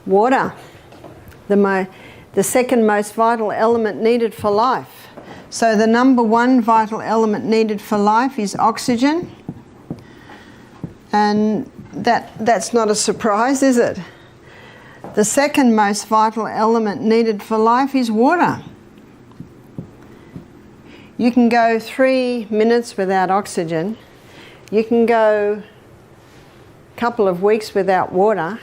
Water, the second most vital element needed for life. So the number one vital element needed for life is oxygen. And that's not a surprise, is it? The second most vital element needed for life is water. You can go 3 minutes without oxygen. You can go a couple of weeks without water.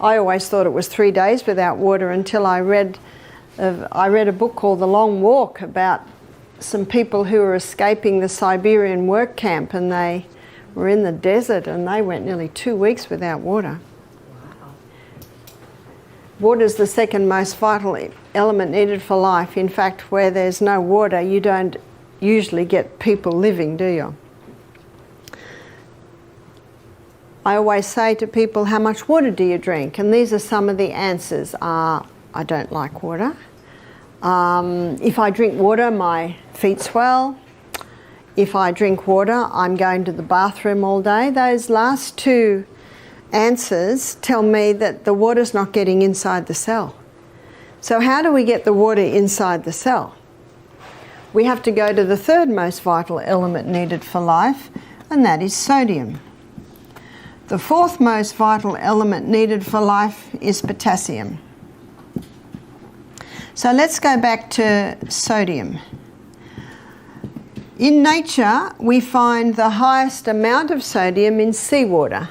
I always thought it was 3 days without water until I read a book called The Long Walk about some people who were escaping the Siberian work camp, and they were in the desert and they went nearly 2 weeks without water. Water is the second most vital element needed for life. In fact, where there's no water, you don't usually get people living, do you? I always say to people, how much water do you drink? And these are some of the answers. I don't like water. If I drink water, my feet swell. If I drink water, I'm going to the bathroom all day. Those last two answers tell me that the water's not getting inside the cell. So how do we get the water inside the cell? We have to go to the third most vital element needed for life, and that is sodium. The fourth most vital element needed for life is potassium. So let's go back to sodium. In nature, we find the highest amount of sodium in seawater.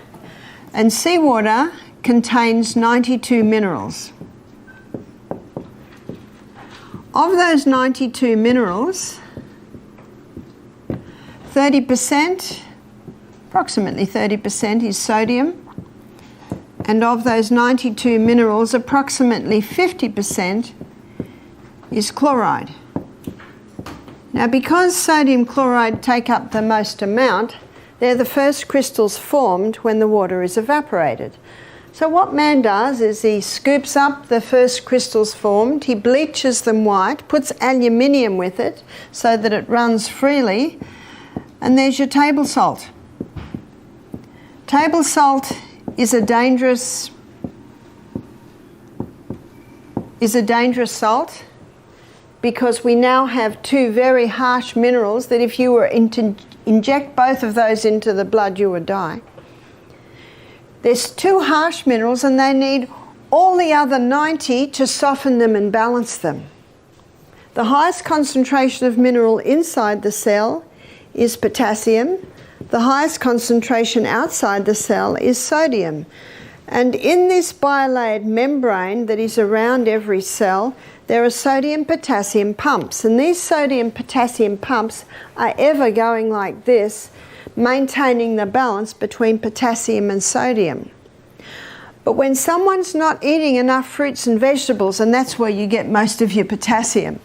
And seawater contains 92 minerals. Of those 92 minerals, 30%, approximately 30% is sodium. And of those 92 minerals, approximately 50% is chloride. Now, because sodium chloride take up the most amount, they're the first crystals formed when the water is evaporated. So what man does is he scoops up the first crystals formed, he bleaches them white, puts aluminium with it so that it runs freely, and there's your table salt. Table salt is a dangerous salt because we now have two very harsh minerals that if you were to inject both of those into the blood, you would die. There's two harsh minerals and they need all the other 90 to soften them and balance them. The highest concentration of mineral inside the cell is potassium. The highest concentration outside the cell is sodium. And in this bilayered membrane that is around every cell, there are sodium-potassium pumps. And these sodium-potassium pumps are ever going like this, maintaining the balance between potassium and sodium. But when someone's not eating enough fruits and vegetables, and that's where you get most of your potassium,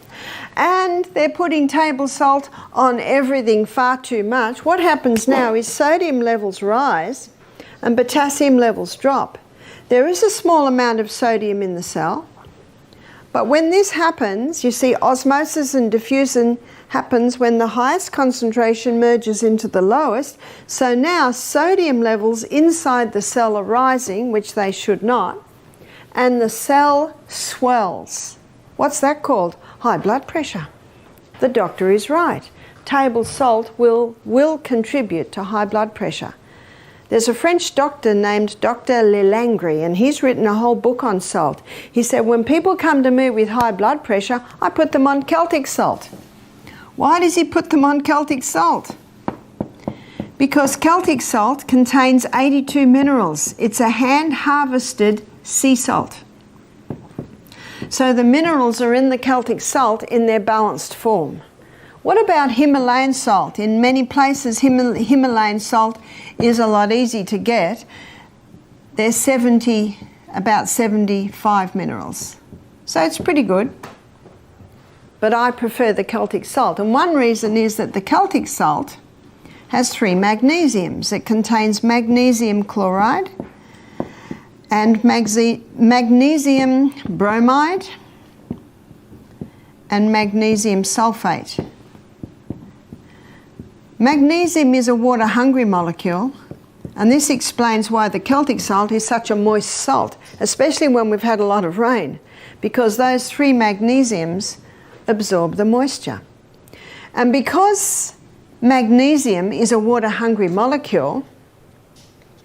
and they're putting table salt on everything far too much, what happens now is sodium levels rise and potassium levels drop. There is a small amount of sodium in the cell, but when this happens, you see osmosis and diffusion happens when the highest concentration merges into the lowest. So now sodium levels inside the cell are rising, which they should not, and the cell swells. What's that called? High blood pressure. The doctor is right. Table salt will contribute to high blood pressure. There's a French doctor named Dr. Lelangre, and he's written a whole book on salt. He said, when people come to me with high blood pressure, I put them on Celtic salt. Why does he put them on Celtic salt? Because Celtic salt contains 82 minerals. It's a hand-harvested sea salt. So the minerals are in the Celtic salt in their balanced form. What about Himalayan salt? In many places, Himalayan salt is a lot easier to get. There's about 75 minerals. So it's pretty good. But I prefer the Celtic salt. And one reason is that the Celtic salt has 3 magnesiums. It contains magnesium chloride and magnesium bromide and magnesium sulfate. Magnesium is a water-hungry molecule, And this explains why the Celtic salt is such a moist salt, especially when we've had a lot of rain, because those 3 magnesiums absorb the moisture. And because magnesium is a water-hungry molecule,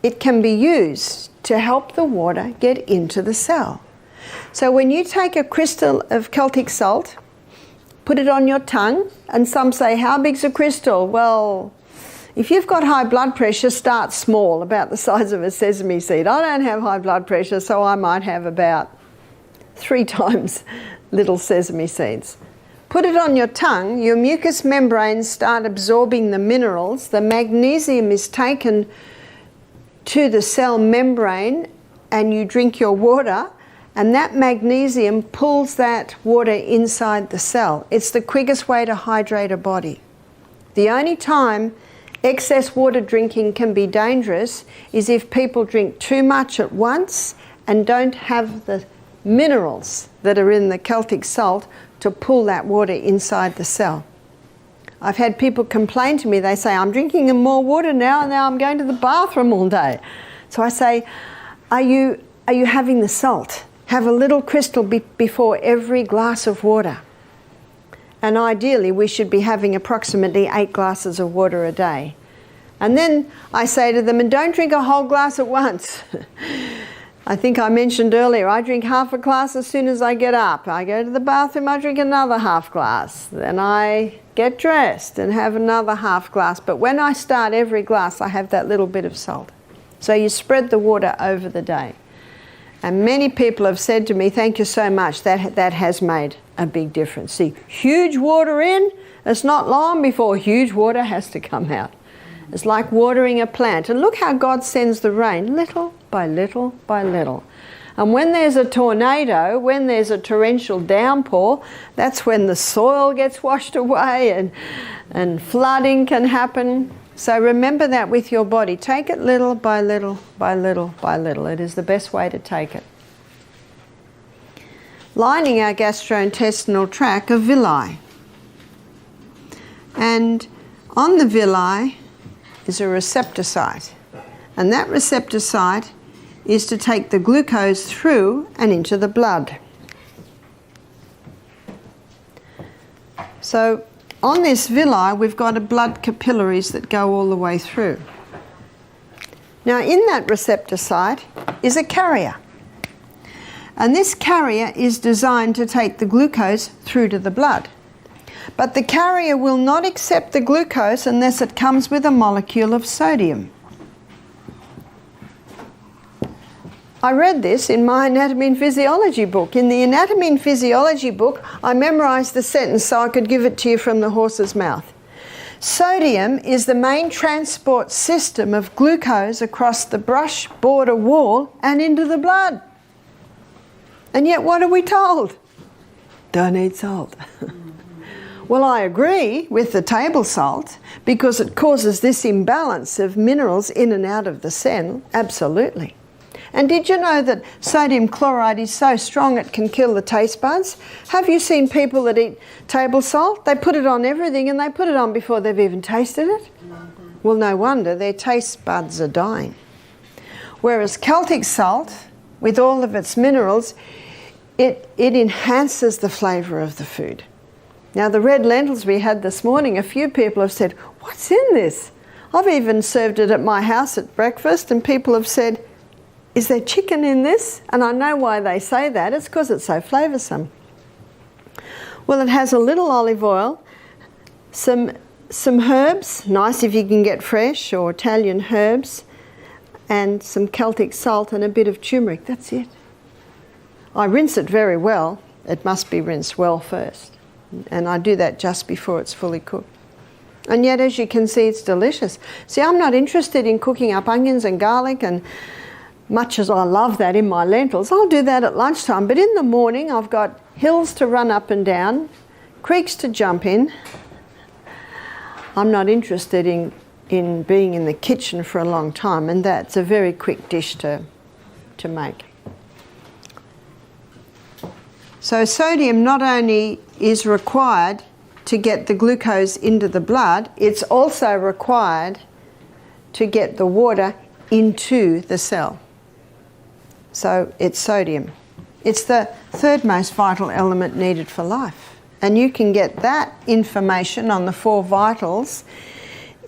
it can be used to help the water get into the cell. So when you take a crystal of Celtic salt, put it on your tongue, and some say, how big's a crystal? Well, if you've got high blood pressure, start small, about the size of a sesame seed. I don't have high blood pressure, so I might have about 3 times little sesame seeds. Put it on your tongue, your mucous membranes start absorbing the minerals, the magnesium is taken to the cell membrane, and you drink your water, and that magnesium pulls that water inside the cell. It's the quickest way to hydrate a body. The only time excess water drinking can be dangerous is if people drink too much at once and don't have the minerals that are in the Celtic salt to pull that water inside the cell. I've had people complain to me, they say, I'm drinking more water now and now I'm going to the bathroom all day. So I say, are you having the salt? Have a little crystal before every glass of water. And ideally we should be having approximately 8 glasses of water a day. And then I say to them, and don't drink a whole glass at once. I think I mentioned earlier, I drink half a glass as soon as I get up. I go to the bathroom, I drink another half glass. Then I get dressed and have another half glass. But when I start every glass, I have that little bit of salt. So you spread the water over the day. And many people have said to me, thank you so much, that has made a big difference. See, huge water in, it's not long before huge water has to come out. It's like watering a plant. And look how God sends the rain, little by little by little. And when there's a tornado, when there's a torrential downpour, that's when the soil gets washed away and flooding can happen. So remember that with your body. Take it little by little by little by little. It is the best way to take it. Lining our gastrointestinal tract are villi. And on the villi is a receptor site. And that receptor site is to take the glucose through and into the blood. So on this villi, we've got a blood capillaries that go all the way through. Now in that receptor site is a carrier. And this carrier is designed to take the glucose through to the blood. But the carrier will not accept the glucose unless it comes with a molecule of sodium. I read this in my anatomy and physiology book. In the anatomy and physiology book, I memorized the sentence so I could give it to you from the horse's mouth. Sodium is the main transport system of glucose across the brush border wall and into the blood. And yet what are we told? Don't eat salt. Well, I agree with the table salt because it causes this imbalance of minerals in and out of the cell, absolutely. And did you know that sodium chloride is so strong it can kill the taste buds? Have you seen people that eat table salt? They put it on everything and they put it on before they've even tasted it. Well, no wonder their taste buds are dying. Whereas Celtic salt, with all of its minerals, it enhances the flavour of the food. Now the red lentils we had this morning, a few people have said, what's in this? I've even served it at my house at breakfast and people have said, is there chicken in this? And I know why they say that. It's because it's so flavoursome. Well, it has a little olive oil, some herbs, nice if you can get fresh or Italian herbs, and some Celtic salt and a bit of turmeric. That's it. I rinse it very well. It must be rinsed well first. And I do that just before it's fully cooked. And yet, as you can see, it's delicious. See, I'm not interested in cooking up onions and garlic, and much as I love that in my lentils, I'll do that at lunchtime. But in the morning, I've got hills to run up and down, creeks to jump in. I'm not interested in being in the kitchen for a long time, and that's a very quick dish to make. So sodium not only is required to get the glucose into the blood, it's also required to get the water into the cell. So it's sodium. It's the third most vital element needed for life. And you can get that information on the 4 vitals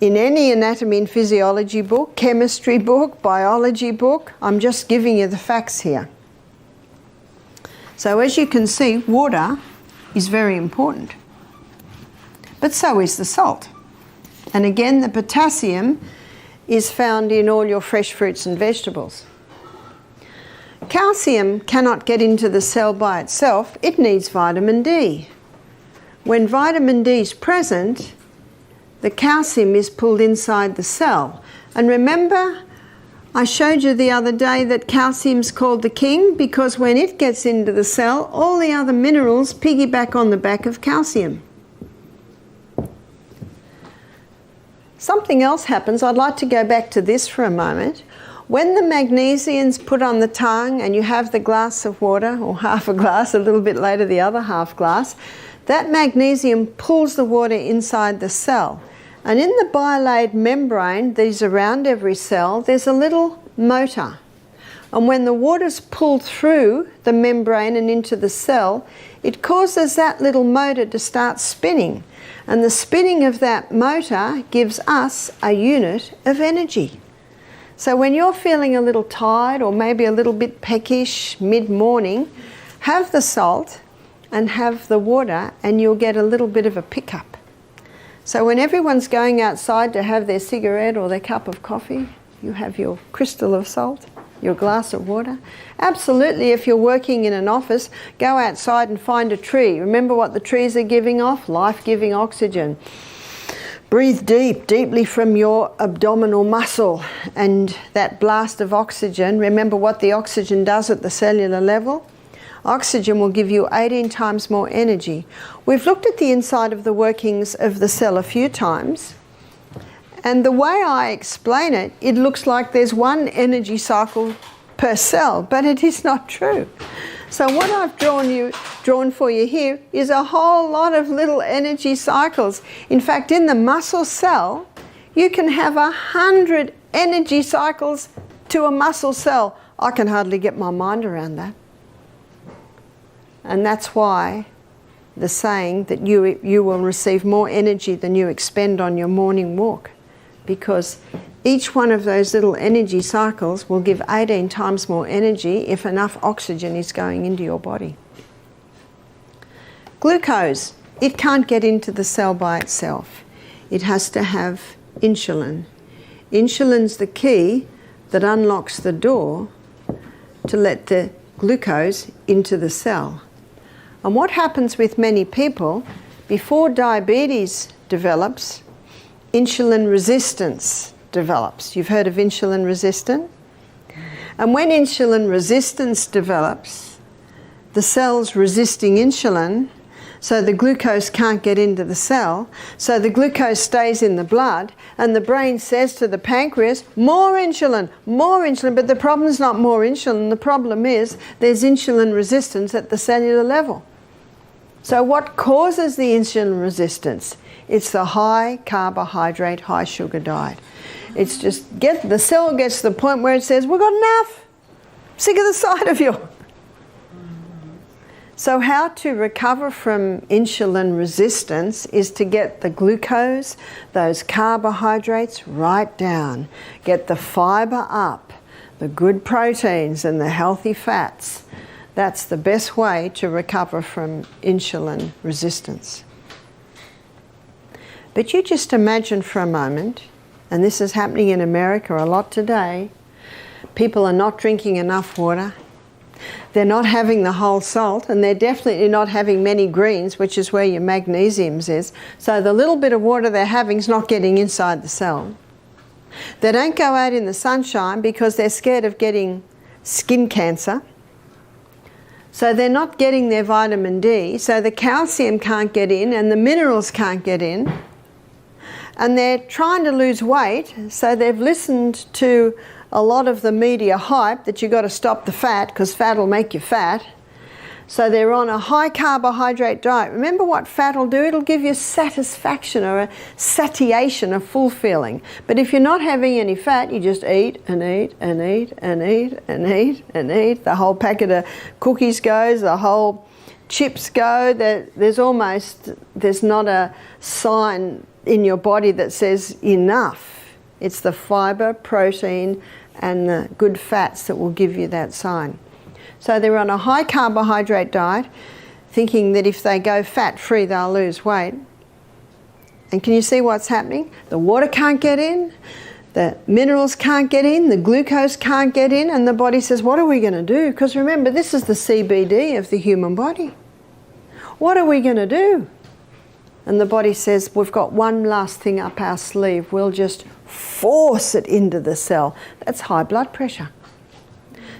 in any anatomy and physiology book, chemistry book, biology book. I'm just giving you the facts here. So as you can see, water is very important. But so is the salt. And again, the potassium is found in all your fresh fruits and vegetables. Calcium cannot get into the cell by itself. It needs vitamin D. When vitamin D is present, the calcium is pulled inside the cell. And remember, I showed you the other day that calcium's called the king because when it gets into the cell, all the other minerals piggyback on the back of calcium. Something else happens. I'd like to go back to this for a moment. When the magnesium's put on the tongue and you have the glass of water, or half a glass, a little bit later the other half glass, that magnesium pulls the water inside the cell. And in the bilaid membrane that is around every cell, there's a little motor. And when the water's pulled through the membrane and into the cell, it causes that little motor to start spinning. And the spinning of that motor gives us a unit of energy. So when you're feeling a little tired or maybe a little bit peckish mid-morning, have the salt and have the water and you'll get a little bit of a pickup. So when everyone's going outside to have their cigarette or their cup of coffee, you have your crystal of salt, your glass of water. Absolutely, if you're working in an office, go outside and find a tree. Remember what the trees are giving off? Life-giving oxygen. Breathe deeply from your abdominal muscle, and that blast of oxygen, remember what the oxygen does at the cellular level? Oxygen will give you 18 times more energy. We've looked at the inside of the workings of the cell a few times, and the way I explain it, it looks like there's one energy cycle per cell, but it is not true. So what I've drawn for you here is a whole lot of little energy cycles. In fact, in the muscle cell, you can have 100 energy cycles to a muscle cell. I can hardly get my mind around that. And that's why the saying that you will receive more energy than you expend on your morning walk, because each one of those little energy cycles will give 18 times more energy if enough oxygen is going into your body. Glucose, it can't get into the cell by itself. It has to have insulin. Insulin's the key that unlocks the door to let the glucose into the cell. And what happens with many people, before diabetes develops, insulin resistance develops. You've heard of insulin resistance? And when insulin resistance develops, the cell's resisting insulin, so the glucose can't get into the cell, so the glucose stays in the blood, and the brain says to the pancreas, more insulin, but the problem's not more insulin, the problem is there's insulin resistance at the cellular level. So what causes the insulin resistance? It's the high carbohydrate, high sugar diet. It's just the cell gets to the point where it says, we've got enough, sick of the sight of you. So how to recover from insulin resistance is to get the glucose, those carbohydrates right down. Get the fibre up, the good proteins and the healthy fats. That's the best way to recover from insulin resistance. But you just imagine for a moment, and this is happening in America a lot today, people are not drinking enough water. They're not having the whole salt, and they're definitely not having many greens, which is where your magnesium is. So the little bit of water they're having is not getting inside the cell. They don't go out in the sunshine because they're scared of getting skin cancer. So they're not getting their vitamin D, so the calcium can't get in and the minerals can't get in. And they're trying to lose weight, so they've listened to a lot of the media hype that you've got to stop the fat because fat will make you fat. So they're on a high carbohydrate diet. Remember what fat will do? It'll give you satisfaction or a satiation, a full feeling. But if you're not having any fat, you just eat and eat and eat and eat and eat and eat. The whole packet of cookies goes, the whole chips go. There's not a sign in your body that says enough. It's the fibre, protein and the good fats that will give you that sign. So they're on a high carbohydrate diet, thinking that if they go fat-free, they'll lose weight. And can you see what's happening? The water can't get in, the minerals can't get in, the glucose can't get in, and the body says, what are we going to do? Because remember, this is the CBD of the human body. What are we going to do? And the body says, we've got one last thing up our sleeve. We'll just force it into the cell. That's high blood pressure.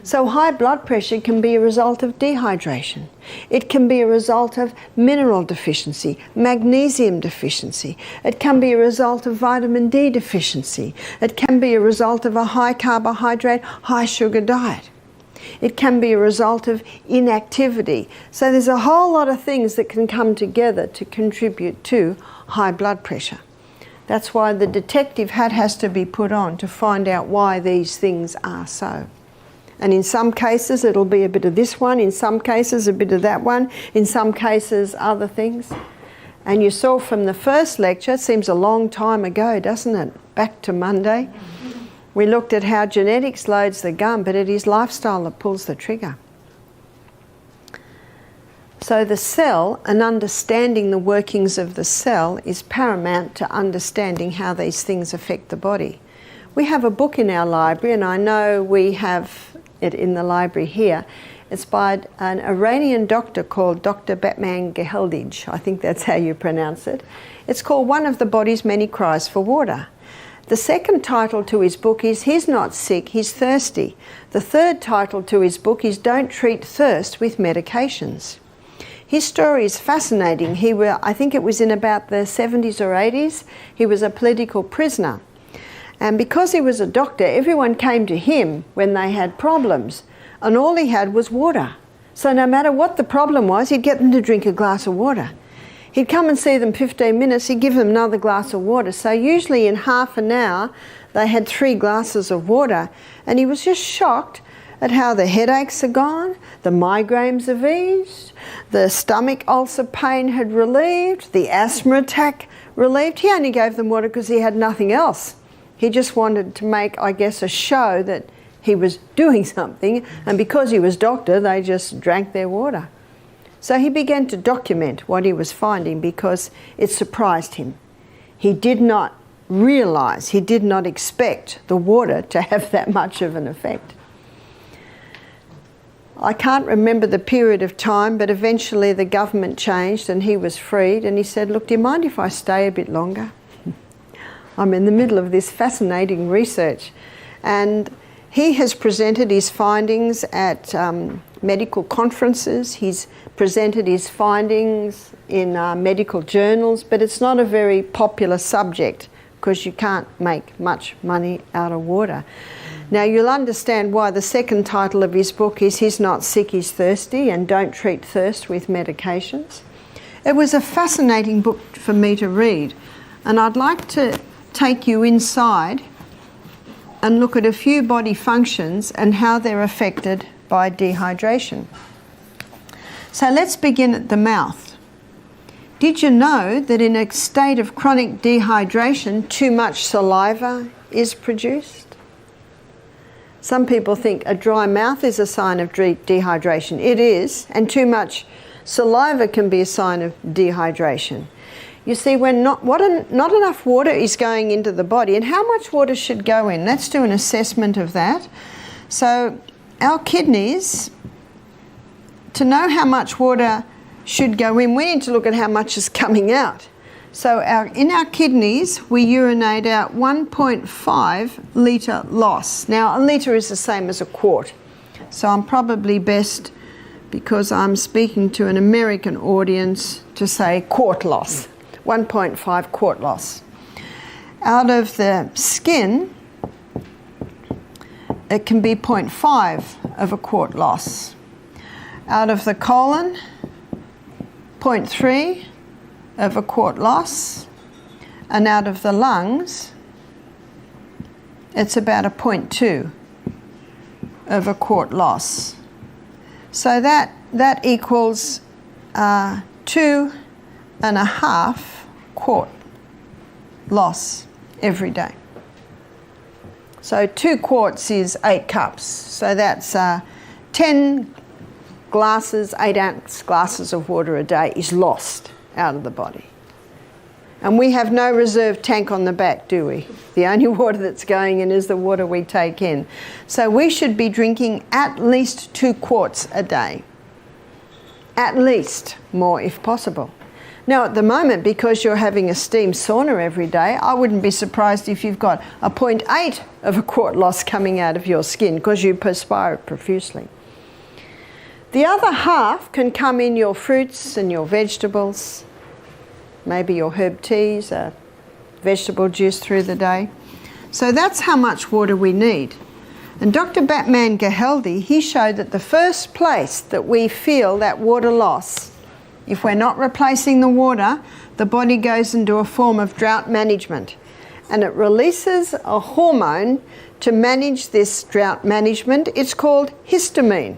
So high blood pressure can be a result of dehydration. It can be a result of mineral deficiency, magnesium deficiency. It can be a result of vitamin D deficiency. It can be a result of a high carbohydrate, high sugar diet. It can be a result of inactivity. So there's a whole lot of things that can come together to contribute to high blood pressure. That's why the detective hat has to be put on to find out why these things are so. And in some cases it'll be a bit of this one, in some cases a bit of that one, in some cases other things. And you saw from the first lecture, it seems a long time ago, doesn't it? Back to Monday. We looked at how genetics loads the gun, but it is lifestyle that pulls the trigger. So the cell, and understanding the workings of the cell, is paramount to understanding how these things affect the body. We have a book in our library, and I know we have it in the library here. It's by an Iranian doctor called Dr. Batman Geheldij. I think that's how you pronounce it. It's called One of the Body's Many Cries for Water. The second title to his book is He's Not Sick, He's Thirsty. The third title to his book is Don't Treat Thirst with Medications. His story is fascinating. I think it was in about the 70s or 80s. He was a political prisoner. And because he was a doctor, everyone came to him when they had problems. And all he had was water. So no matter what the problem was, he'd get them to drink a glass of water. He'd come and see them 15 minutes, he'd give them another glass of water. So usually in half an hour, they had 3 glasses of water. And he was just shocked at how the headaches are gone, the migraines have eased, the stomach ulcer pain had relieved, the asthma attack relieved. He only gave them water because he had nothing else. He just wanted to make, I guess, a show that he was doing something, and because he was doctor, they just drank their water. So he began to document what he was finding because it surprised him. He did not realize, he did not expect the water to have that much of an effect. I can't remember the period of time, but eventually the government changed and he was freed, and he said, look, do you mind if I stay a bit longer? I'm in the middle of this fascinating research. And he has presented his findings at medical conferences. He's presented his findings in medical journals, but it's not a very popular subject because you can't make much money out of water. Now you'll understand why the second title of his book is He's Not Sick, He's Thirsty, and Don't Treat Thirst with Medications. It was a fascinating book for me to read, and I'd like to take you inside and look at a few body functions and how they're affected by dehydration. So let's begin at the mouth. Did you know that in a state of chronic dehydration, too much saliva is produced? Some people think a dry mouth is a sign of dehydration. It is, and too much saliva can be a sign of dehydration. You see, when not enough water is going into the body, and how much water should go in? Let's do an assessment of that. So our kidneys, to know how much water should go in, we need to look at how much is coming out. So in our kidneys, we urinate out 1.5 litre loss. Now, a litre is the same as a quart. So I'm probably best, because I'm speaking to an American audience, to say quart loss. 1.5 quart loss. Out of the skin, it can be 0.5 of a quart loss. Out of the colon, 0.3 of a quart loss, and out of the lungs, it's about a 0.2 of a quart loss. So that equals 2.5 quart loss every day. So 2 quarts is 8 cups. So that's 10 glasses, 8-ounce glasses of water a day is lost out of the body. And we have no reserve tank on the back, do we? The only water that's going in is the water we take in. So we should be drinking at least 2 quarts a day. At least, more if possible. Now at the moment, because you're having a steam sauna every day, I wouldn't be surprised if you've got a 0.8 of a quart loss coming out of your skin because you perspire it profusely. The other half can come in your fruits and your vegetables, maybe your herb teas, vegetable juice through the day. So that's how much water we need. And Dr. Batman Gehaldi, he showed that the first place that we feel that water loss, if we're not replacing the water, the body goes into a form of drought management. And it releases a hormone to manage this drought management. It's called histamine.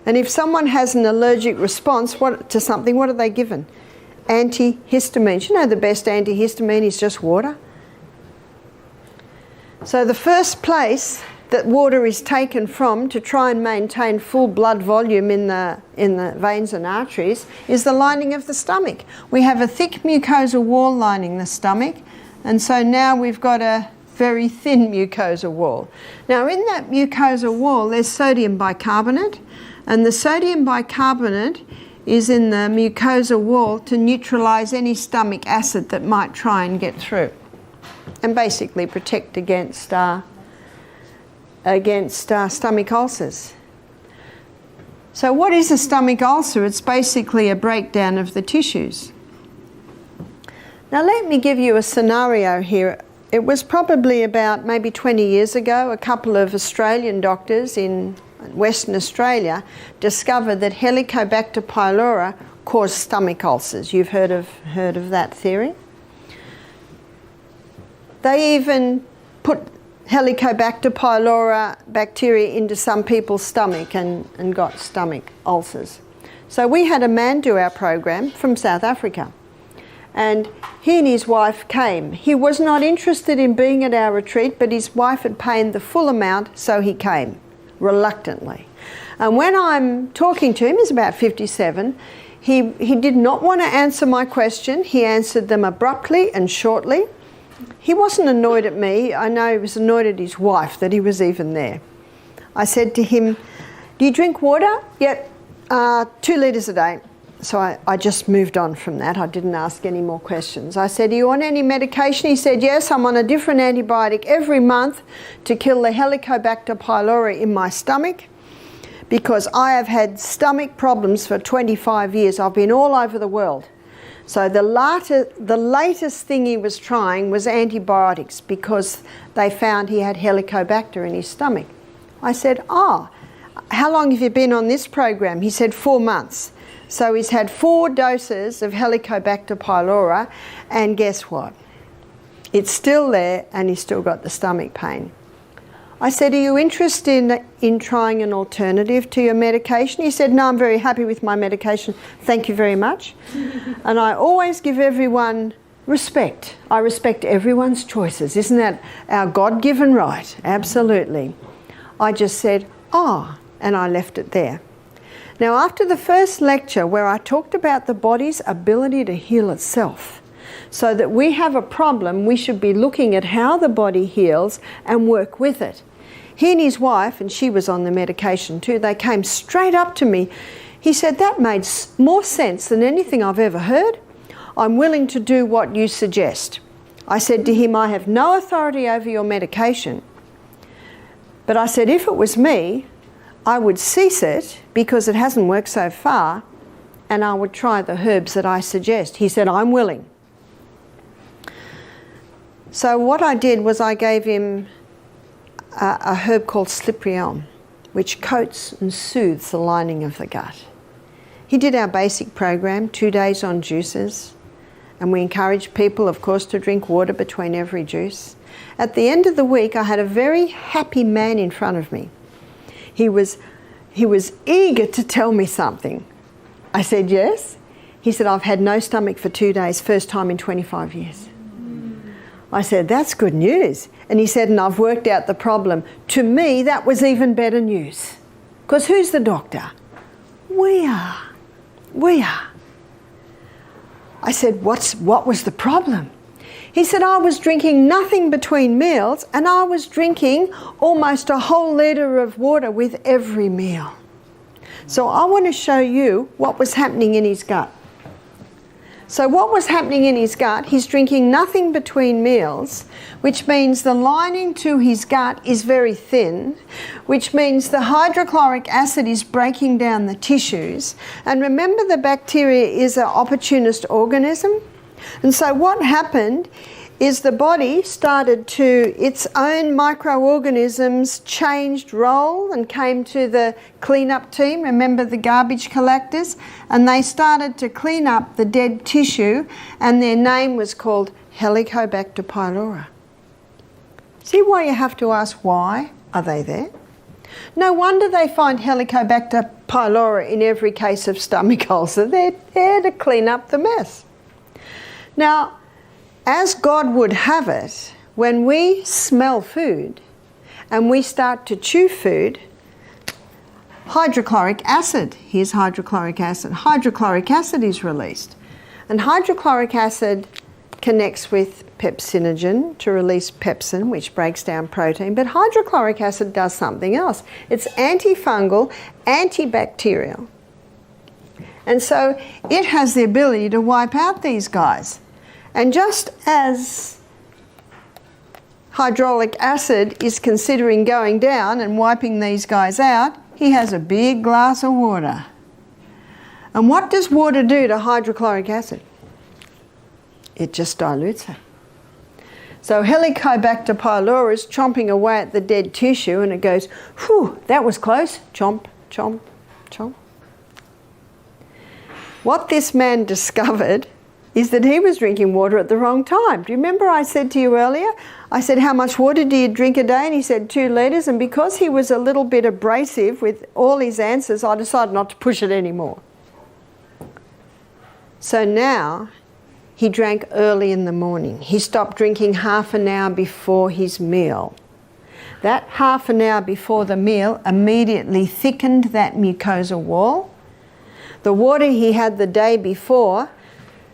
And if someone has an allergic response to something, what are they given? Antihistamines. You know the best antihistamine is just water. So the first place that water is taken from to try and maintain full blood volume in the veins and arteries is the lining of the stomach. We have a thick mucosal wall lining the stomach, and so now we've got a very thin mucosal wall. Now in that mucosal wall there's sodium bicarbonate, and the sodium bicarbonate is in the mucosal wall to neutralise any stomach acid that might try and get through, and basically protect against stomach ulcers. So what is a stomach ulcer? It's basically a breakdown of the tissues. Now let me give you a scenario here. It was probably about maybe 20 years ago, a couple of Australian doctors in Western Australia discovered that Helicobacter pylori caused stomach ulcers. You've heard of that theory? They even put Helicobacter pylori bacteria into some people's stomach and got stomach ulcers. So we had a man do our program from South Africa, and he and his wife came. He was not interested in being at our retreat, but his wife had paid the full amount, so he came reluctantly. And when I'm talking to him, he's about 57, he did not want to answer my question. He answered them abruptly and shortly. He wasn't annoyed at me. I know he was annoyed at his wife that he was even there. I said to him, "Do you drink water?" "Yep, 2 litres a day." So I just moved on from that. I didn't ask any more questions. I said, "Do you want any medication?" He said, "Yes, I'm on a different antibiotic every month to kill the Helicobacter pylori in my stomach because I have had stomach problems for 25 years. I've been all over the world." So the latest thing he was trying was antibiotics because they found he had Helicobacter in his stomach. I said, "Oh, how long have you been on this program?" He said, 4 months. So he's had 4 doses of Helicobacter pylori, and guess what? It's still there and he's still got the stomach pain. I said, "Are you interested in trying an alternative to your medication?" He said, "No, I'm very happy with my medication. Thank you very much." And I always give everyone respect. I respect everyone's choices. Isn't that our God-given right? Absolutely. I just said, "Oh," and I left it there. Now, after the first lecture where I talked about the body's ability to heal itself, so that we have a problem, we should be looking at how the body heals and work with it. He and his wife, and she was on the medication too, they came straight up to me. He said, "That made more sense than anything I've ever heard. I'm willing to do what you suggest." I said to him, "I have no authority over your medication, but I said, if it was me, I would cease it because it hasn't worked so far, and I would try the herbs that I suggest." He said, "I'm willing." So what I did was I gave him a herb called slippery elm, which coats and soothes the lining of the gut. He did our basic program, 2 days on juices, and we encouraged people, of course, to drink water between every juice. At the end of the week, I had a very happy man in front of me. He was eager to tell me something. I said, yes. He said, I've had no stomach for 2 days, first time in 25 years. I said, that's good news. And he said, and I've worked out the problem. To me, that was even better news. Because who's the doctor? We are. We are. I said, what was the problem? He said, I was drinking nothing between meals and I was drinking almost a whole litre of water with every meal. So I want to show you what was happening in his gut. So what was happening in his gut, he's drinking nothing between meals, which means the lining to his gut is very thin, which means the hydrochloric acid is breaking down the tissues. And remember, the bacteria is an opportunist organism. And so what happened is the body started to, its own microorganisms changed role and came to the cleanup team, remember the garbage collectors, and they started to clean up the dead tissue, and their name was called Helicobacter pylori. See why you have to ask why are they there? No wonder they find Helicobacter pylori in every case of stomach ulcer. They're there to clean up the mess. Now, as God would have it, when we smell food and we start to chew food, hydrochloric acid, here's hydrochloric acid is released. And hydrochloric acid connects with pepsinogen to release pepsin, which breaks down protein, but hydrochloric acid does something else. It's antifungal, antibacterial. And so it has the ability to wipe out these guys. And just as hydraulic acid is considering going down and wiping these guys out, he has a big glass of water. And what does water do to hydrochloric acid? It just dilutes it. So Helicobacter pylori is chomping away at the dead tissue and it goes, whew, that was close. Chomp, chomp, chomp. What this man discovered is that he was drinking water at the wrong time. Do you remember I said to you earlier, I said, how much water do you drink a day? And he said 2 litres. And because he was a little bit abrasive with all his answers, I decided not to push it anymore. So now he drank early in the morning. He stopped drinking half an hour before his meal. That half an hour before the meal immediately thickened that mucosa wall. The water he had the day before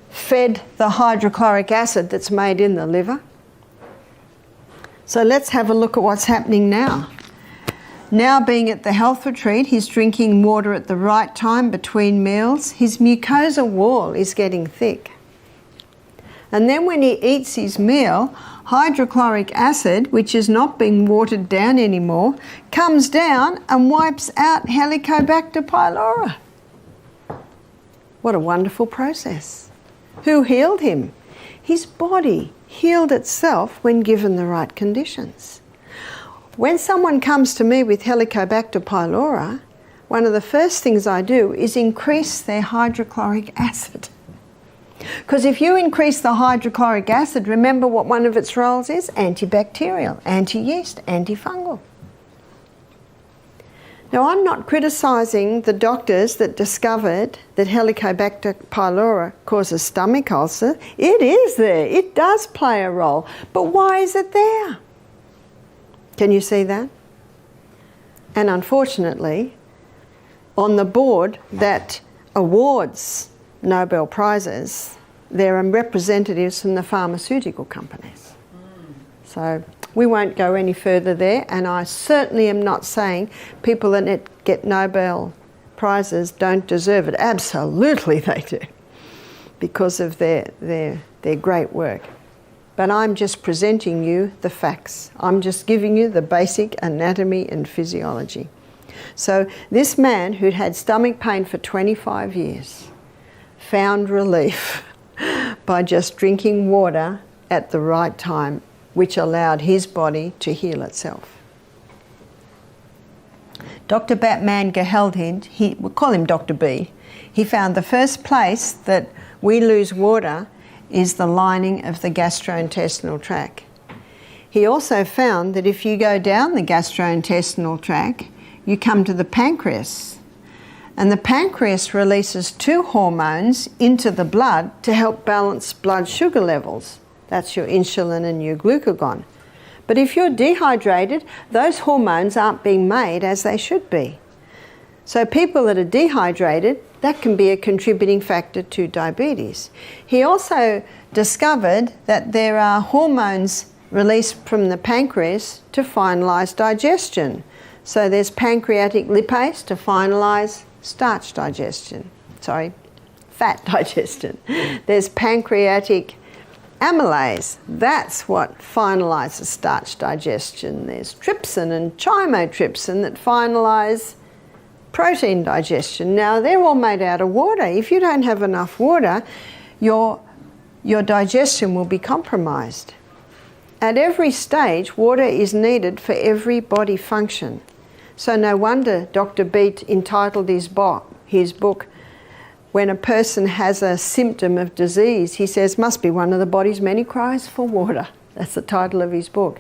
fed the hydrochloric acid that's made in the liver. So let's have a look at what's happening now. Now being at the health retreat, he's drinking water at the right time between meals. His mucosa wall is getting thick. And then when he eats his meal, hydrochloric acid, which is not being watered down anymore, comes down and wipes out Helicobacter pylori. What a wonderful process. Who healed him? His body healed itself when given the right conditions. When someone comes to me with Helicobacter pylori, one of the first things I do is increase their hydrochloric acid. Because if you increase the hydrochloric acid, remember what one of its roles is? Antibacterial, anti-yeast, antifungal. Now, I'm not criticising the doctors that discovered that Helicobacter pylori causes stomach ulcer. It is there. It does play a role. But why is it there? Can you see that? And unfortunately, on the board that awards Nobel Prizes, there are representatives from the pharmaceutical companies. So we won't go any further there, and I certainly am not saying people that get Nobel Prizes don't deserve it. Absolutely they do, because of their great work. But I'm just presenting you the facts. I'm just giving you the basic anatomy and physiology. So this man who'd had stomach pain for 25 years found relief by just drinking water at the right time, which allowed his body to heal itself. Dr. Batman Geheldhind, we call him Dr. B, he found the first place that we lose water is the lining of the gastrointestinal tract. He also found that if you go down the gastrointestinal tract, you come to the pancreas. And the pancreas releases two hormones into the blood to help balance blood sugar levels. That's your insulin and your glucagon. But if you're dehydrated, those hormones aren't being made as they should be. So people that are dehydrated, that can be a contributing factor to diabetes. He also discovered that there are hormones released from the pancreas to finalise digestion. So there's pancreatic lipase to finalise starch digestion. Fat digestion. There's pancreatic amylase. That's what finalises starch digestion. There's trypsin and chymotrypsin that finalise protein digestion. Now, they're all made out of water. If you don't have enough water, your digestion will be compromised. At every stage, water is needed for every body function. So no wonder Dr. Beat entitled his book, when a person has a symptom of disease, he says, must be one of the body's many cries for water. That's the title of his book.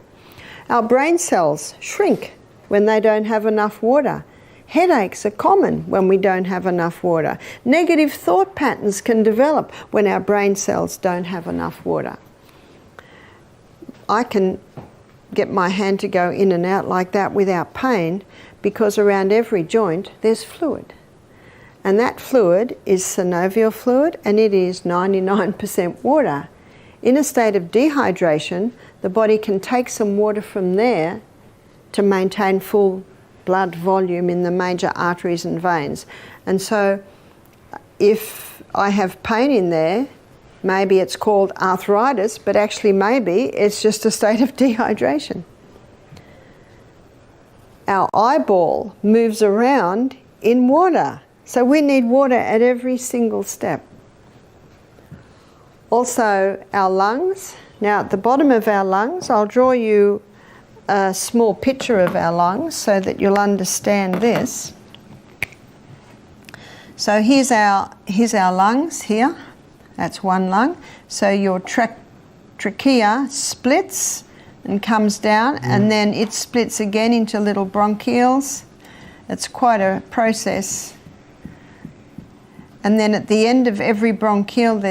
Our brain cells shrink when they don't have enough water. Headaches are common when we don't have enough water. Negative thought patterns can develop when our brain cells don't have enough water. I can get my hand to go in and out like that without pain because around every joint there's fluid. And that fluid is synovial fluid, and it is 99% water. In a state of dehydration, the body can take some water from there to maintain full blood volume in the major arteries and veins. And so if I have pain in there, maybe it's called arthritis, but actually maybe it's just a state of dehydration. Our eyeball moves around in water. So we need water at every single step. Also, our lungs. Now, at the bottom of our lungs, I'll draw you a small picture of our lungs so that you'll understand this. So here's our lungs here. That's one lung. So your trachea splits and comes down, and then it splits again into little bronchioles. It's quite a process. And then at the end of every bronchiole,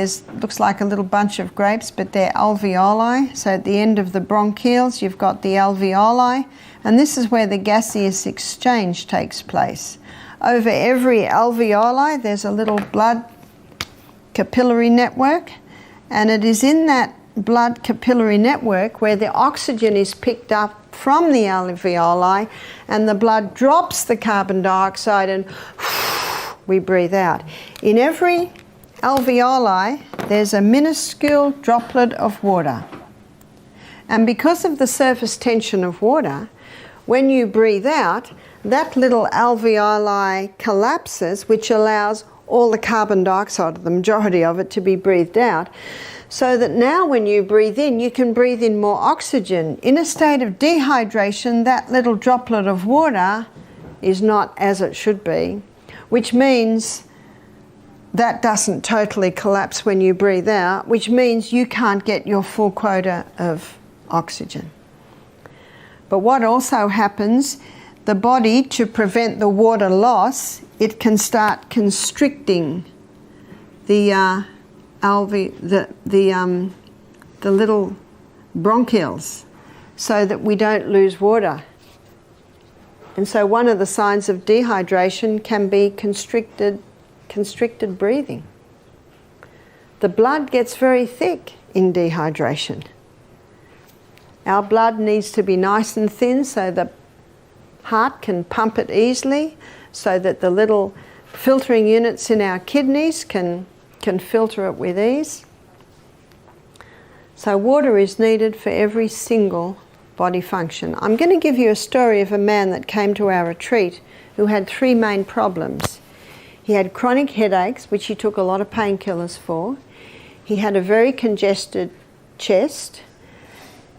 looks like a little bunch of grapes, but they're alveoli. So at the end of the bronchioles, you've got the alveoli, and this is where the gaseous exchange takes place. Over every alveoli, there's a little blood capillary network, and it is in that blood capillary network where the oxygen is picked up from the alveoli, and the blood drops the carbon dioxide and we breathe out. In every alveoli, there's a minuscule droplet of water. And because of the surface tension of water, when you breathe out, that little alveoli collapses, which allows all the carbon dioxide, the majority of it, to be breathed out. So that now when you breathe in, you can breathe in more oxygen. In a state of dehydration, that little droplet of water is not as it should be, which means that doesn't totally collapse when you breathe out, which means you can't get your full quota of oxygen. But what also happens, the body, to prevent the water loss, it can start constricting the little bronchioles so that we don't lose water. And so one of the signs of dehydration can be constricted breathing. The blood gets very thick in dehydration. Our blood needs to be nice and thin so the heart can pump it easily, so that the little filtering units in our kidneys can filter it with ease. So water is needed for every single body function. I'm going to give you a story of a man that came to our retreat who had three main problems. He had chronic headaches, which he took a lot of painkillers for. He had a very congested chest,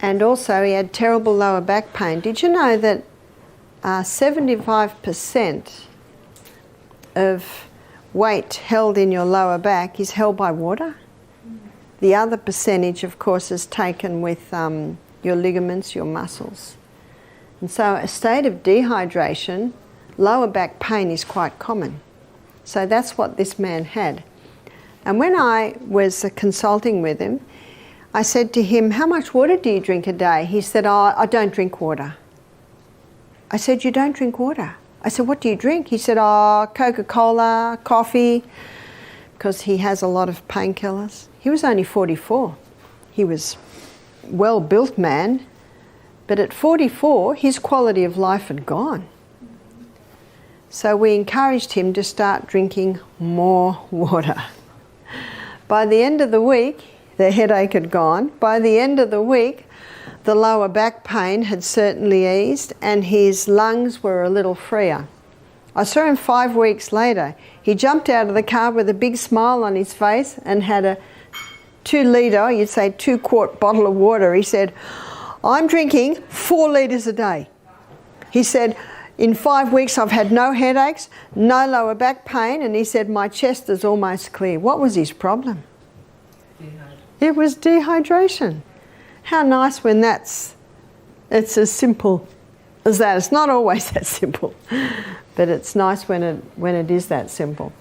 and also he had terrible lower back pain. Did you know that 75% of weight held in your lower back is held by water. The other percentage, of course, is taken with your ligaments, your muscles. And so a state of dehydration, lower back pain is quite common. So that's what this man had. And when I was consulting with him, I said to him, how much water do you drink a day? He said, oh, I don't drink water. I said, you don't drink water? I said, what do you drink? He said, oh, Coca-Cola, coffee, because he has a lot of painkillers. He was only 44. He was a well-built man, but at 44, his quality of life had gone. So we encouraged him to start drinking more water. By the end of the week, the headache had gone. By the end of the week, the lower back pain had certainly eased and his lungs were a little freer. I saw him 5 weeks later. He jumped out of the car with a big smile on his face and had a 2-litre, you'd say 2-quart bottle of water. He said, I'm drinking 4 litres a day. He said, in 5 weeks I've had no headaches, no lower back pain, and he said my chest is almost clear. What was his problem? It was dehydration. How nice when it's as simple as that. It's not always that simple, but it's nice when it is that simple.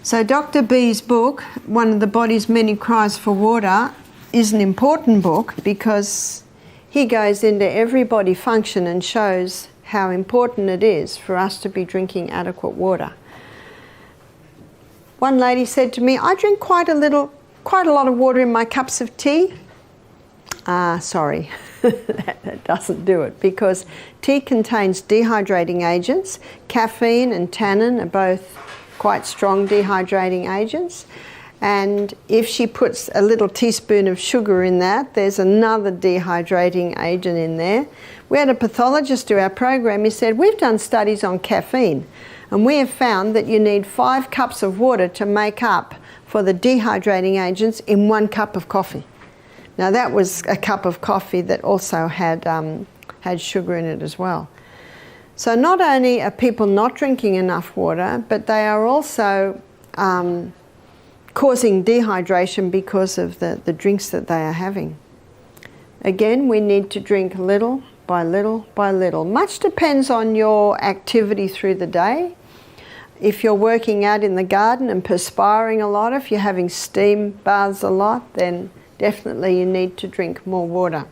So Dr. B's book, One of the Body's Many Cries for Water, is an important book because he goes into every body function and shows how important it is for us to be drinking adequate water. One lady said to me, I drink quite a lot of water in my cups of tea. Sorry, that doesn't do it because tea contains dehydrating agents. Caffeine and tannin are both quite strong dehydrating agents. And if she puts a little teaspoon of sugar in that, there's another dehydrating agent in there. We had a pathologist do our program. He said, we've done studies on caffeine and we have found that you need 5 cups of water to make up for the dehydrating agents in 1 cup of coffee. Now that was a cup of coffee that also had sugar in it as well. So not only are people not drinking enough water, but they are also causing dehydration because of the drinks that they are having. Again, we need to drink little by little by little. Much depends on your activity through the day. If you're working out in the garden and perspiring a lot, if you're having steam baths a lot, then definitely you need to drink more water.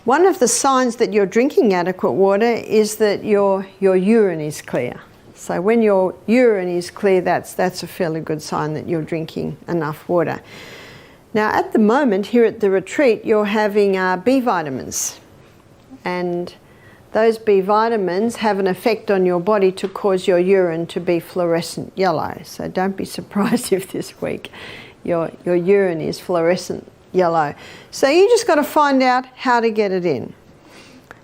One of the signs that you're drinking adequate water is that your urine is clear. So when your urine is clear, that's a fairly good sign that you're drinking enough water. Now at the moment here at the retreat, you're having B vitamins, and those B vitamins have an effect on your body to cause your urine to be fluorescent yellow. So don't be surprised if this week your urine is fluorescent yellow. So you just got to find out how to get it in.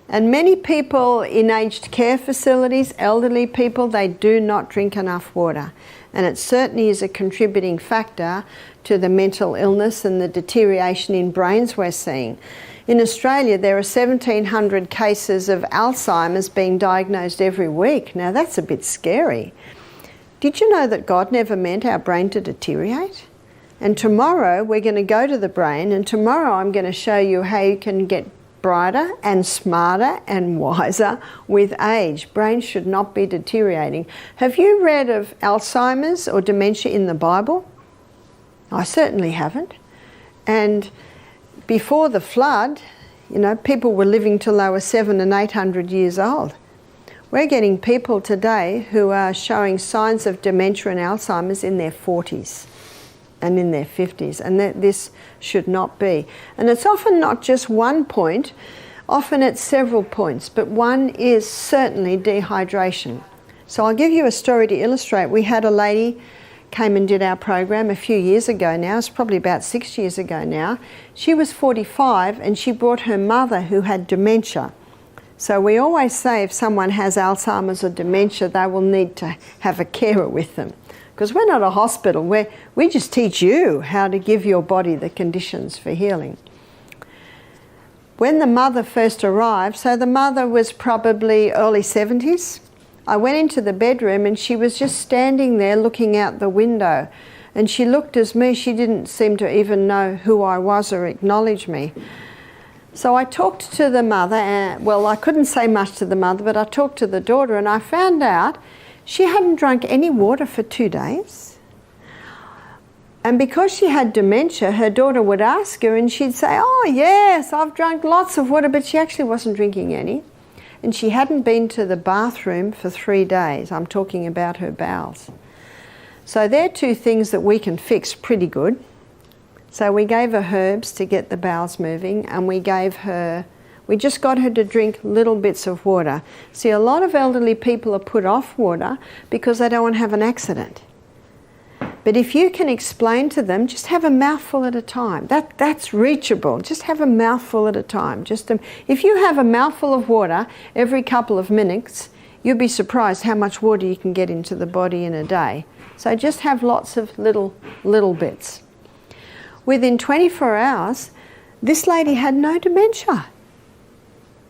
And many people in aged care facilities, elderly people, they do not drink enough water. And it certainly is a contributing factor to the mental illness and the deterioration in brains we're seeing. In Australia, there are 1,700 cases of Alzheimer's being diagnosed every week. Now that's a bit scary. Did you know that God never meant our brain to deteriorate? And tomorrow we're going to go to the brain, and tomorrow I'm going to show you how you can get brighter and smarter and wiser with age. Brains should not be deteriorating. Have you read of Alzheimer's or dementia in the Bible? I certainly haven't. And before the flood, you know, people were living till they were 700 and 800 years old. We're getting people today who are showing signs of dementia and Alzheimer's in their 40s. And in their 50s, and that this should not be. And it's often not just one point, often it's several points, but one is certainly dehydration. So I'll give you a story to illustrate. We had a lady came and did our program a few years ago now, it's probably about 6 years ago now. She was 45 and she brought her mother who had dementia. So we always say if someone has Alzheimer's or dementia, they will need to have a carer with them. Because we're not a hospital, we just teach you how to give your body the conditions for healing. when the mother first arrived, so the mother was probably early 70s, I went into the bedroom and she was just standing there looking out the window. And she looked at me, she didn't seem to even know who I was or acknowledge me. So I talked to the mother, and, well, I couldn't say much to the mother, but I talked to the daughter and I found out she hadn't drunk any water for 2 days. And because she had dementia, her daughter would ask her and she'd say, oh yes, I've drunk lots of water, but she actually wasn't drinking any. And she hadn't been to the bathroom for 3 days. I'm talking about her bowels. So they're two things that we can fix pretty good. So we gave her herbs to get the bowels moving, and we just got her to drink little bits of water. See, a lot of elderly people are put off water because they don't want to have an accident. But if you can explain to them, just have a mouthful at a time. That's reachable. Just have a mouthful at a time. If you have a mouthful of water every couple of minutes, you'll be surprised how much water you can get into the body in a day. So just have lots of little bits. Within 24 hours, this lady had no dementia.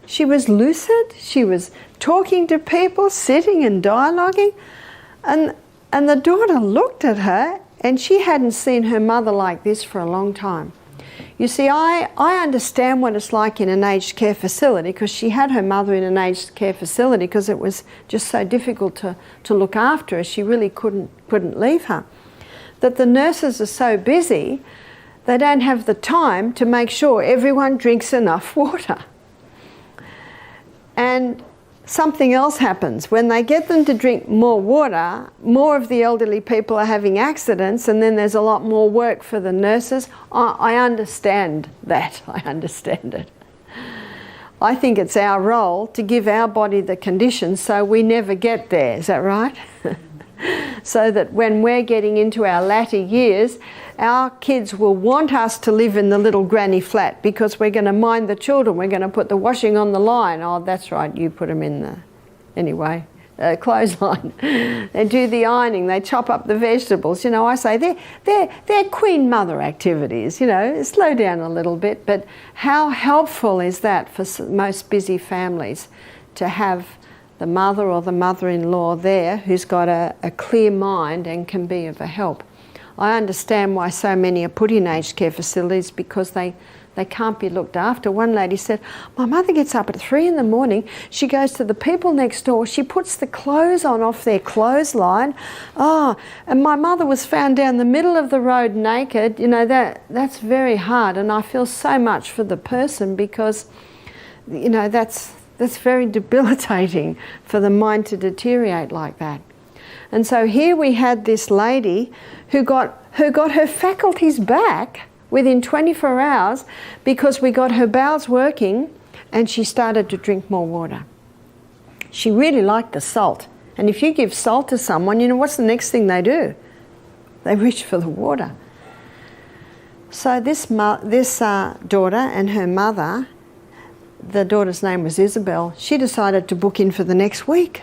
She was lucid. She was talking to people, sitting and dialoguing. And the daughter looked at her, and she hadn't seen her mother like this for a long time. You see, I understand what it's like in an aged care facility, because she had her mother in an aged care facility because it was just so difficult to look after her. She really couldn't leave her. That the nurses are so busy, they don't have the time to make sure everyone drinks enough water. And something else happens. When they get them to drink more water, more of the elderly people are having accidents, and then there's a lot more work for the nurses. I understand that. I understand it. I think it's our role to give our body the conditions so we never get there. Is that right? So that when we're getting into our latter years, our kids will want us to live in the little granny flat because we're going to mind the children. We're going to put the washing on the line. Oh, that's right, you put them in the clothesline. They do the ironing. They chop up the vegetables. You know, I say they're queen mother activities. You know, slow down a little bit. But how helpful is that for most busy families to have the mother or the mother-in-law there who's got a clear mind and can be of a help? I understand why so many are put in aged care facilities, because they can't be looked after. One lady said, my mother gets up at 3 in the morning, she goes to the people next door, she puts the clothes on off their clothesline. Oh, and my mother was found down the middle of the road naked. You know, that's very hard, and I feel so much for the person, because, you know, that's very debilitating for the mind to deteriorate like that. And so here we had this lady who got her faculties back within 24 hours because we got her bowels working and she started to drink more water. She really liked the salt. And if you give salt to someone, you know, what's the next thing they do? They reach for the water. So this daughter and her mother, the daughter's name was Isabel, she decided to book in for the next week.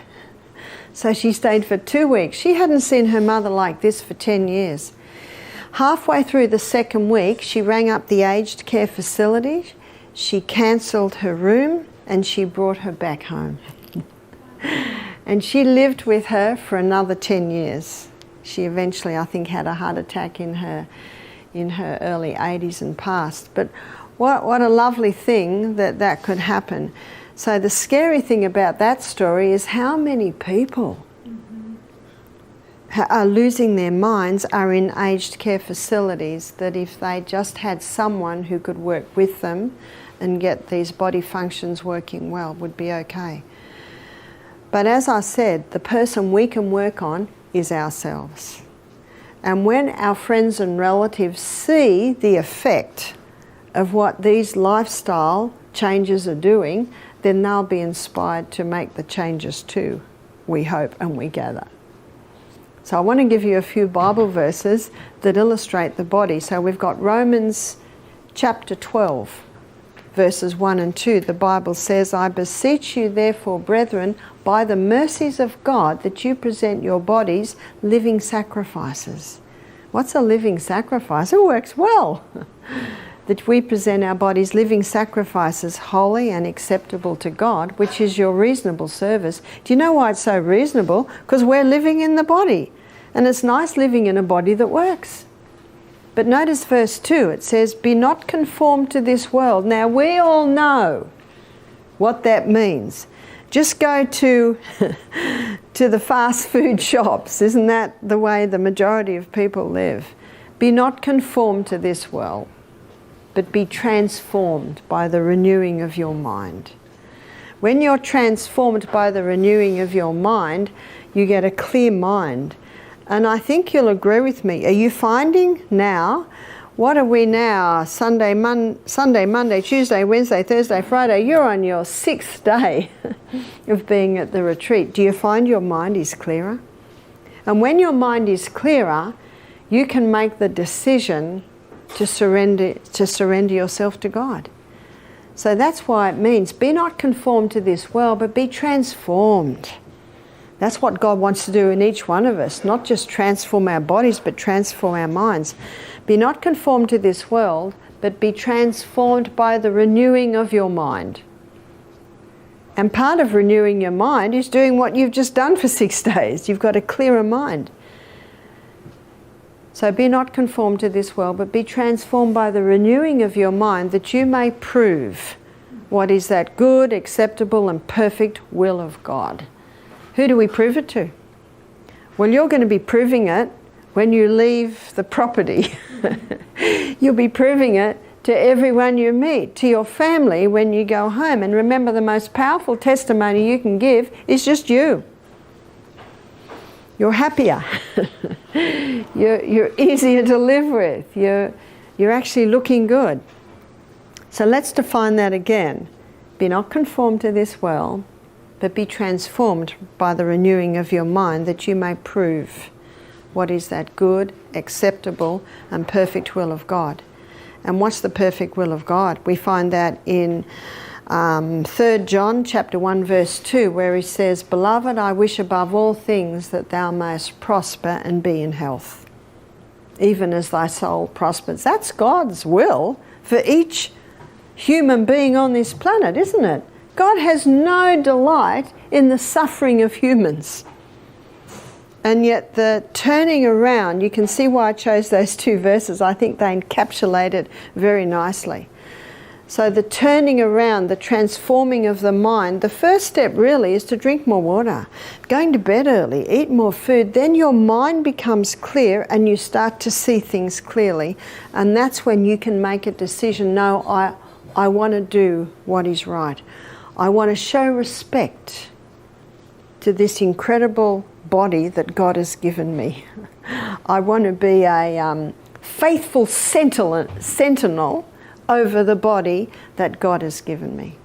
So she stayed for 2 weeks. She hadn't seen her mother like this for 10 years. Halfway through the second week, she rang up the aged care facility, she cancelled her room, and she brought her back home. And she lived with her for another 10 years. She eventually, I think, had a heart attack in her early 80s and passed. But what a lovely thing that could happen. So the scary thing about that story is how many people are losing their minds, are in aged care facilities, that if they just had someone who could work with them and get these body functions working well, would be okay. But as I said, the person we can work on is ourselves. And when our friends and relatives see the effect of what these lifestyle changes are doing, then they'll be inspired to make the changes too, we hope and we gather. So I want to give you a few Bible verses that illustrate the body. So we've got Romans chapter 12, verses 1 and 2. The Bible says, I beseech you therefore, brethren, by the mercies of God, that you present your bodies living sacrifices. What's a living sacrifice? It works well. that we present our bodies living sacrifices, holy and acceptable to God, which is your reasonable service. Do you know why it's so reasonable? Because we're living in the body. And it's nice living in a body that works. But notice verse 2, it says, be not conformed to this world. Now we all know what that means. Just go to the fast food shops. Isn't that the way the majority of people live? Be not conformed to this world, but be transformed by the renewing of your mind. When you're transformed by the renewing of your mind, you get a clear mind. And I think you'll agree with me. Are you finding now, what are we now? Sunday, Monday, Tuesday, Wednesday, Thursday, Friday. You're on your 6th day of being at the retreat. Do you find your mind is clearer? And when your mind is clearer, you can make the decision to surrender yourself to God. So that's why it means, be not conformed to this world, but be transformed. That's what God wants to do in each one of us, not just transform our bodies, but transform our minds. Be not conformed to this world, but be transformed by the renewing of your mind. And part of renewing your mind is doing what you've just done for 6 days. You've got a clearer mind. So be not conformed to this world, but be transformed by the renewing of your mind, that you may prove what is that good, acceptable, and perfect will of God. Who do we prove it to? Well, you're going to be proving it when you leave the property. You'll be proving it to everyone you meet, to your family when you go home. And remember, the most powerful testimony you can give is just you. You're happier. You're easier to live with. You're actually looking good. So let's define that again. Be not conformed to this world, but be transformed by the renewing of your mind, that you may prove what is that good, acceptable, and perfect will of God. And what's the perfect will of God? We find that in 3 John chapter 1 verse 2, where he says, Beloved, I wish above all things that thou mayest prosper and be in health, even as thy soul prospers. That's God's will for each human being on this planet, isn't it? God has no delight in the suffering of humans. And yet the turning around, you can see why I chose those 2 verses. I think they encapsulate it very nicely. So the turning around, the transforming of the mind, the first step really is to drink more water, going to bed early, eat more food. Then your mind becomes clear and you start to see things clearly. And that's when you can make a decision. No, I want to do what is right. I want to show respect to this incredible body that God has given me. I want to be a faithful sentinel over the body that God has given me.